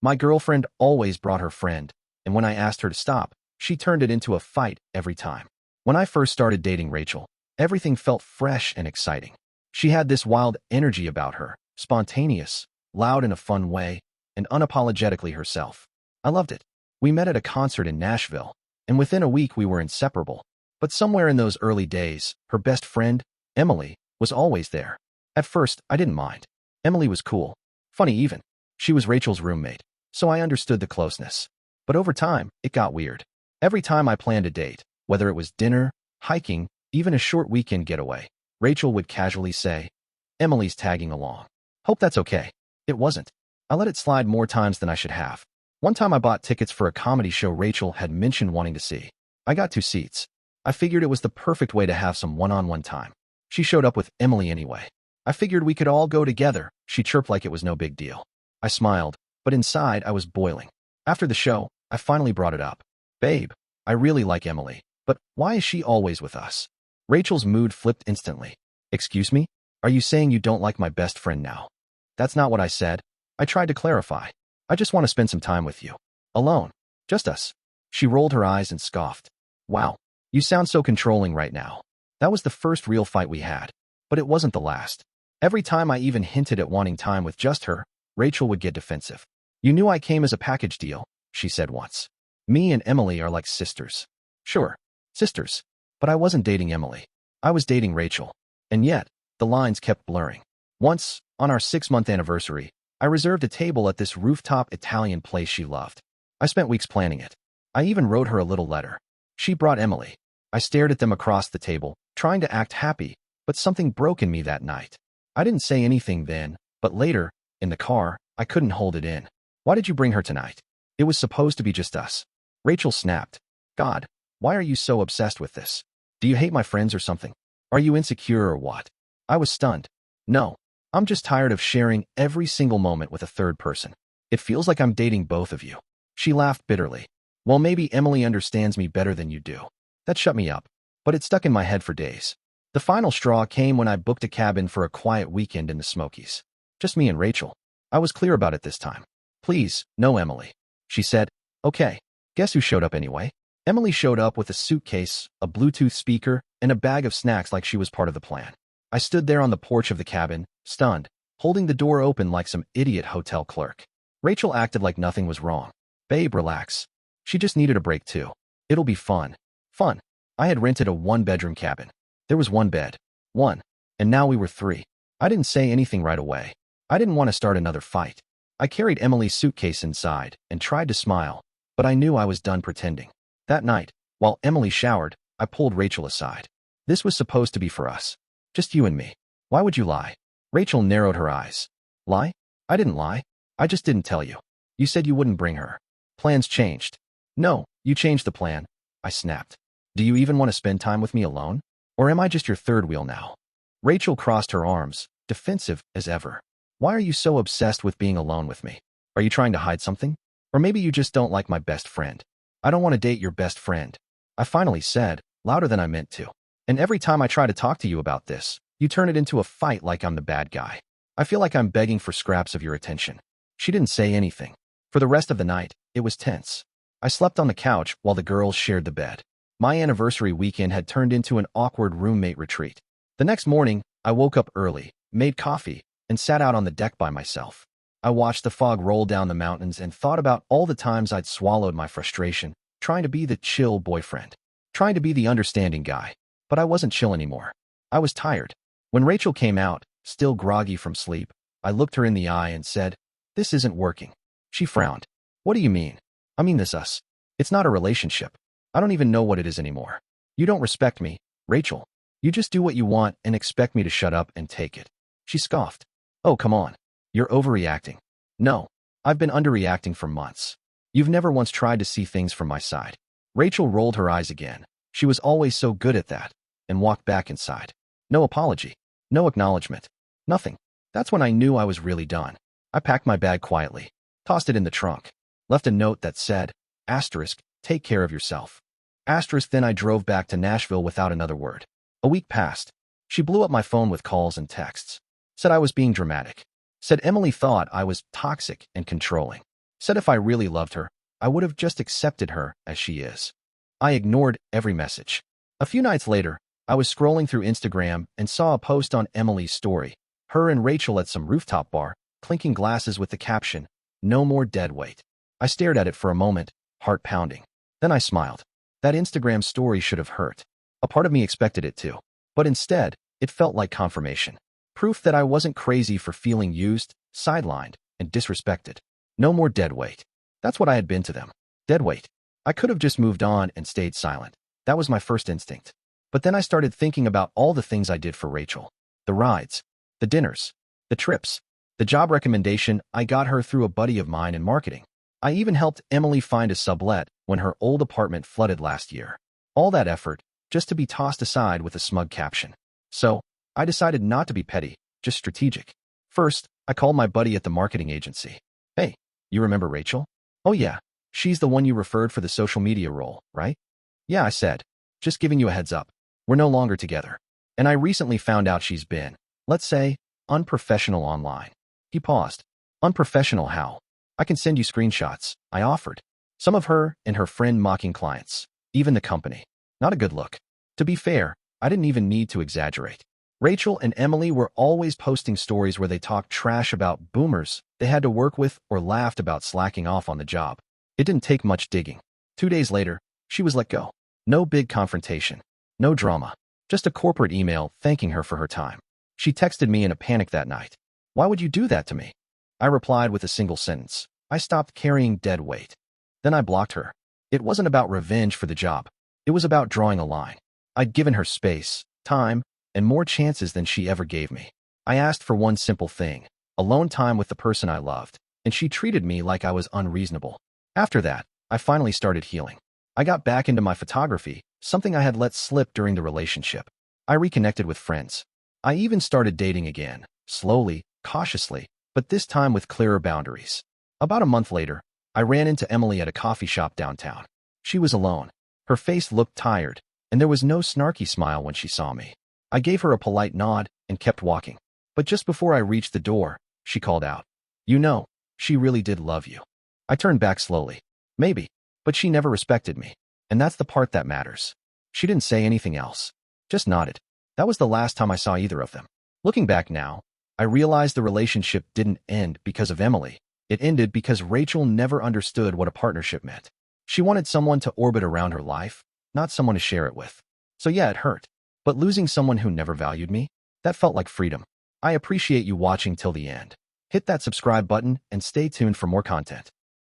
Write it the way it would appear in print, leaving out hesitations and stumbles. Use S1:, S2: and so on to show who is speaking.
S1: My girlfriend always brought her friend, and when I asked her to stop, she turned it into a fight every time. When I first started dating Rachel, everything felt fresh and exciting. She had this wild energy about her, spontaneous, loud in a fun way, and unapologetically herself. I loved it. We met at a concert in Nashville, and within a week we were inseparable. But somewhere in those early days, her best friend, Emily, was always there. At first, I didn't mind. Emily was cool, funny even. She was Rachel's roommate, so I understood the closeness. But over time, it got weird. Every time I planned a date, whether it was dinner, hiking, even a short weekend getaway, Rachel would casually say, "Emily's tagging along. Hope that's okay." It wasn't. I let it slide more times than I should have. One time I bought tickets for a comedy show Rachel had mentioned wanting to see. I got 2 seats. I figured it was the perfect way to have some one-on-one time. She showed up with Emily anyway. I figured we could all go together. She chirped like it was no big deal. I smiled, but inside I was boiling. After the show, I finally brought it up. "Babe, I really like Emily, but why is she always with us?" Rachel's mood flipped instantly. "Excuse me? Are you saying you don't like my best friend now?" "That's not what I said." I tried to clarify. "I just want to spend some time with you. Alone. Just us." She rolled her eyes and scoffed. "Wow, you sound so controlling right now." That was the first real fight we had, but it wasn't the last. Every time I even hinted at wanting time with just her, Rachel would get defensive. "You knew I came as a package deal," she said once. "Me and Emily are like sisters." Sure, sisters. But I wasn't dating Emily. I was dating Rachel. And yet, the lines kept blurring. Once, on our 6-month anniversary, I reserved a table at this rooftop Italian place she loved. I spent weeks planning it. I even wrote her a little letter. She brought Emily. I stared at them across the table, trying to act happy, but something broke in me that night. I didn't say anything then, but later, in the car, I couldn't hold it in. "Why did you bring her tonight? It was supposed to be just us." Rachel snapped. "God, why are you so obsessed with this? Do you hate my friends or something? Are you insecure or what?" I was stunned. "No, I'm just tired of sharing every single moment with a third person. It feels like I'm dating both of you." She laughed bitterly. "Well, maybe Emily understands me better than you do." That shut me up, but it stuck in my head for days. The final straw came when I booked a cabin for a quiet weekend in the Smokies. Just me and Rachel. I was clear about it this time. "Please, no Emily." She said. "Okay." Guess who showed up anyway? Emily showed up with a suitcase, a Bluetooth speaker, and a bag of snacks like she was part of the plan. I stood there on the porch of the cabin, stunned, holding the door open like some idiot hotel clerk. Rachel acted like nothing was wrong. "Babe, relax. She just needed a break too. It'll be fun." Fun. I had rented a 1-bedroom cabin. There was 1 bed. 1. And now we were 3. I didn't say anything right away. I didn't want to start another fight. I carried Emily's suitcase inside and tried to smile, but I knew I was done pretending. That night, while Emily showered, I pulled Rachel aside. "This was supposed to be for us. Just you and me. Why would you lie?" Rachel narrowed her eyes. "Lie? I didn't lie. I just didn't tell you. You said you wouldn't bring her. Plans changed." "No, you changed the plan." I snapped. "Do you even want to spend time with me alone? Or am I just your third wheel now?" Rachel crossed her arms, defensive as ever. "Why are you so obsessed with being alone with me? Are you trying to hide something? Or maybe you just don't like my best friend." "I don't want to date your best friend," I finally said, louder than I meant to. "And every time I try to talk to you about this, you turn it into a fight like I'm the bad guy. I feel like I'm begging for scraps of your attention." She didn't say anything. For the rest of the night, it was tense. I slept on the couch while the girls shared the bed. My anniversary weekend had turned into an awkward roommate retreat. The next morning, I woke up early, made coffee, and sat out on the deck by myself. I watched the fog roll down the mountains and thought about all the times I'd swallowed my frustration, trying to be the chill boyfriend, trying to be the understanding guy. But I wasn't chill anymore. I was tired. When Rachel came out, still groggy from sleep, I looked her in the eye and said, "This isn't working." She frowned. "What do you mean?" "I mean this us. It's not a relationship. I don't even know what it is anymore. You don't respect me, Rachel. You just do what you want and expect me to shut up and take it." She scoffed. "Oh, come on. You're overreacting." "No, I've been underreacting for months. You've never once tried to see things from my side." Rachel rolled her eyes again. She was always so good at that, and walked back inside. No apology. No acknowledgement. Nothing. That's when I knew I was really done. I packed my bag quietly, tossed it in the trunk, left a note that said, asterisk, "Take care of yourself." Asterisk. Then I drove back to Nashville without another word. A week passed. She blew up my phone with calls and texts. Said I was being dramatic. Said Emily thought I was toxic and controlling. Said if I really loved her, I would have just accepted her as she is. I ignored every message. A few nights later, I was scrolling through Instagram and saw a post on Emily's story. Her and Rachel at some rooftop bar, clinking glasses with the caption, "No more dead weight." I stared at it for a moment, heart pounding. Then I smiled. That Instagram story should have hurt. A part of me expected it to. But instead, it felt like confirmation. Proof that I wasn't crazy for feeling used, sidelined, and disrespected. No more dead weight. That's what I had been to them. Dead weight. I could have just moved on and stayed silent. That was my first instinct. But then I started thinking about all the things I did for Rachel. The rides, the dinners, the trips, the job recommendation I got her through a buddy of mine in marketing. I even helped Emily find a sublet when her old apartment flooded last year. All that effort, just to be tossed aside with a smug caption. So, I decided not to be petty, just strategic. First, I called my buddy at the marketing agency. "Hey, you remember Rachel?" "Oh yeah, she's the one you referred for the social media role, right?" "Yeah," I said. "Just giving you a heads up. We're no longer together. And I recently found out she's been, let's say, unprofessional online." He paused. "Unprofessional how?" "I can send you screenshots," I offered. Some of her and her friend mocking clients, even the company. Not a good look. To be fair, I didn't even need to exaggerate. Rachel and Emily were always posting stories where they talked trash about boomers they had to work with or laughed about slacking off on the job. It didn't take much digging. 2 days later, she was let go. No big confrontation. No drama. Just a corporate email thanking her for her time. She texted me in a panic that night. "Why would you do that to me?" I replied with a single sentence. "I stopped carrying dead weight." Then I blocked her. It wasn't about revenge for the job. It was about drawing a line. I'd given her space, time, and more chances than she ever gave me. I asked for one simple thing, alone time with the person I loved, and she treated me like I was unreasonable. After that, I finally started healing. I got back into my photography, something I had let slip during the relationship. I reconnected with friends. I even started dating again, slowly, cautiously, but this time with clearer boundaries. About a month later, I ran into Emily at a coffee shop downtown. She was alone. Her face looked tired, and there was no snarky smile when she saw me. I gave her a polite nod and kept walking. But just before I reached the door, she called out, "You know, she really did love you." I turned back slowly. Maybe, but she never respected me. And that's the part that matters. She didn't say anything else. Just nodded. That was the last time I saw either of them. Looking back now, I realized the relationship didn't end because of Emily. It ended because Rachel never understood what a partnership meant. She wanted someone to orbit around her life, not someone to share it with. So yeah, it hurt. But losing someone who never valued me, that felt like freedom. I appreciate you watching till the end. Hit that subscribe button and stay tuned for more content.